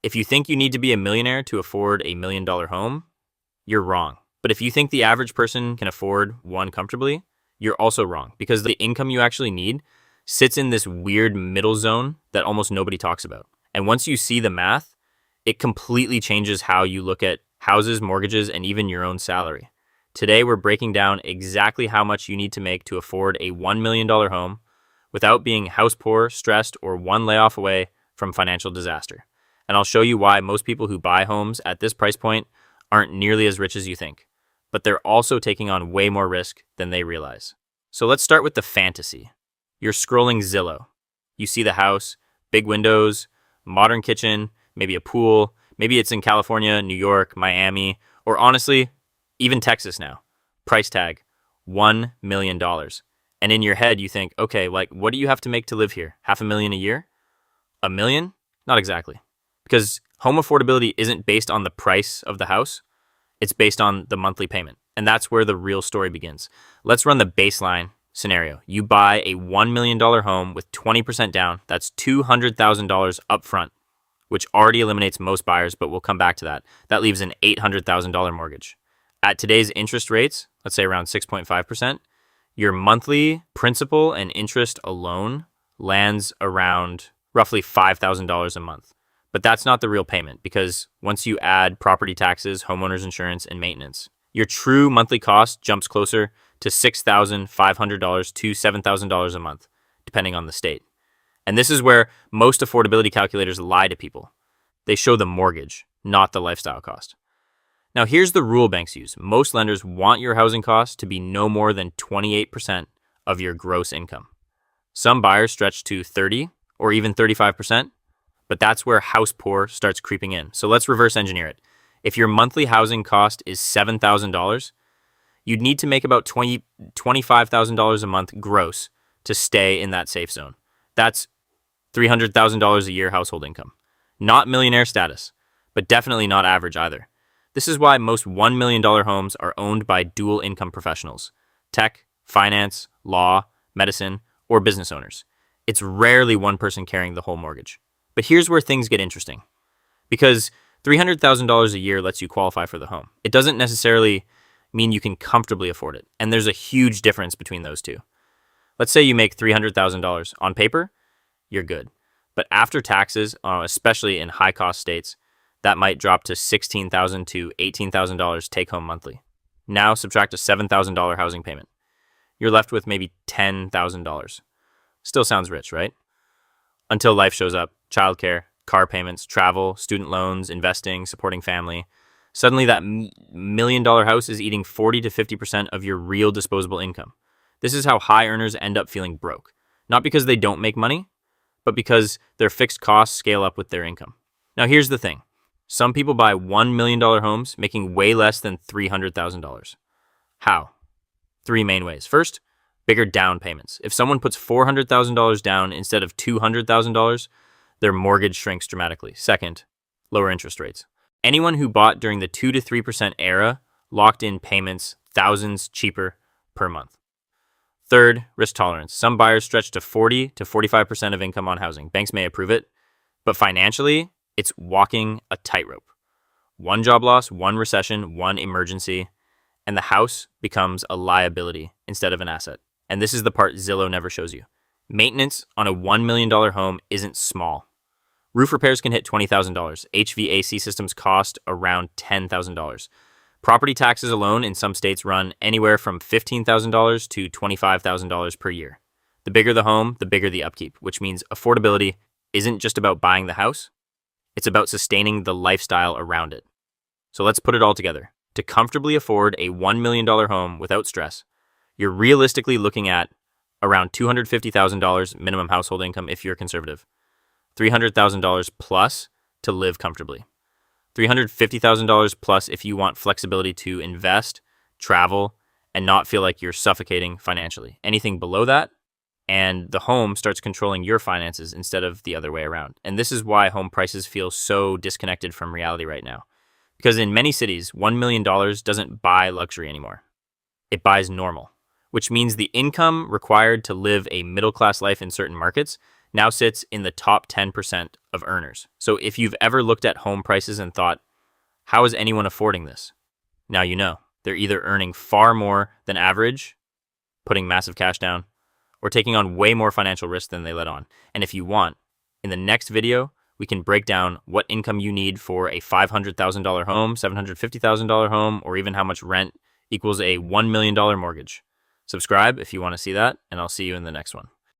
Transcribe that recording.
If you think you need to be a millionaire to afford $1 million home, you're wrong. But if you think the average person can afford one comfortably, you're also wrong, because the income you actually need sits in this weird middle zone that almost nobody talks about. And once you see the math, it completely changes how you look at houses, mortgages, and even your own salary. Today, we're breaking down exactly how much you need to make to afford a $1 million home without being house poor, stressed, or one layoff away from financial disaster. And I'll show you why most people who buy homes at this price point aren't nearly as rich as you think, but they're also taking on way more risk than they realize. So let's start with the fantasy. You're scrolling Zillow. You see the house, big windows, modern kitchen, maybe a pool. Maybe it's in California, New York, Miami, or honestly, even Texas now. Price tag, $1 million. And in your head, you think, okay, what do you have to make to live here? $500,000 a year? $1 million? Not exactly. Because home affordability isn't based on the price of the house. It's based on the monthly payment. And that's where the real story begins. Let's run the baseline scenario. You buy a $1 million home with 20% down. That's $200,000 up front, which already eliminates most buyers, but we'll come back to that. That leaves an $800,000 mortgage. At today's interest rates, let's say around 6.5%, your monthly principal and interest alone lands around roughly $5,000 a month. But that's not the real payment, because once you add property taxes, homeowners insurance, and maintenance, your true monthly cost jumps closer to $6,500 to $7,000 a month, depending on the state. And this is where most affordability calculators lie to people. They show the mortgage, not the lifestyle cost. Now, here's the rule banks use. Most lenders want your housing costs to be no more than 28% of your gross income. Some buyers stretch to 30 or even 35%. But that's where house poor starts creeping in. So let's reverse engineer it. If your monthly housing cost is $7,000, you'd need to make about $25,000 a month gross to stay in that safe zone. That's $300,000 a year household income. Not millionaire status, but definitely not average either. This is why most $1 million homes are owned by dual income professionals: tech, finance, law, medicine, or business owners. It's rarely one person carrying the whole mortgage. But here's where things get interesting, because $300,000 a year lets you qualify for the home. It doesn't necessarily mean you can comfortably afford it, and there's a huge difference between those two. Let's say you make $300,000. On paper, you're good. But after taxes, especially in high-cost states, that might drop to $16,000 to $18,000 take-home monthly. Now subtract a $7,000 housing payment. You're left with maybe $10,000. Still sounds rich, right? Until life shows up. Childcare, car payments, travel, student loans, investing, supporting family. Suddenly that $1 million house is eating 40 to 50% of your real disposable income. This is how high earners end up feeling broke. Not because they don't make money, but because their fixed costs scale up with their income. Now here's the thing. Some people buy $1 million homes making way less than $300,000. How? Three main ways. First, bigger down payments. If someone puts $400,000 down instead of $200,000, their mortgage shrinks dramatically. Second, lower interest rates. Anyone who bought during the 2 to 3% era locked in payments thousands cheaper per month. Third, risk tolerance. Some buyers stretch to 40 to 45% of income on housing. Banks may approve it, but financially, it's walking a tightrope. One job loss, one recession, one emergency, and the house becomes a liability instead of an asset. And this is the part Zillow never shows you. Maintenance on a $1 million home isn't small. Roof repairs can hit $20,000. HVAC systems cost around $10,000. Property taxes alone in some states run anywhere from $15,000 to $25,000 per year. The bigger the home, the bigger the upkeep, which means affordability isn't just about buying the house. It's about sustaining the lifestyle around it. So let's put it all together. To comfortably afford a $1 million home without stress, you're realistically looking at around $250,000 minimum household income if you're conservative. $300,000 plus to live comfortably. $350,000 plus if you want flexibility to invest, travel, and not feel like you're suffocating financially. Anything below that, and the home starts controlling your finances instead of the other way around. And this is why home prices feel so disconnected from reality right now. Because in many cities, $1 million doesn't buy luxury anymore. It buys normal, which means the income required to live a middle-class life in certain markets now sits in the top 10% of earners. So if you've ever looked at home prices and thought, how is anyone affording this? Now you know. They're either earning far more than average, putting massive cash down, or taking on way more financial risk than they let on. And if you want, in the next video, we can break down what income you need for a $500,000 home, $750,000 home, or even how much rent equals a $1 million mortgage. Subscribe if you want to see that, and I'll see you in the next one.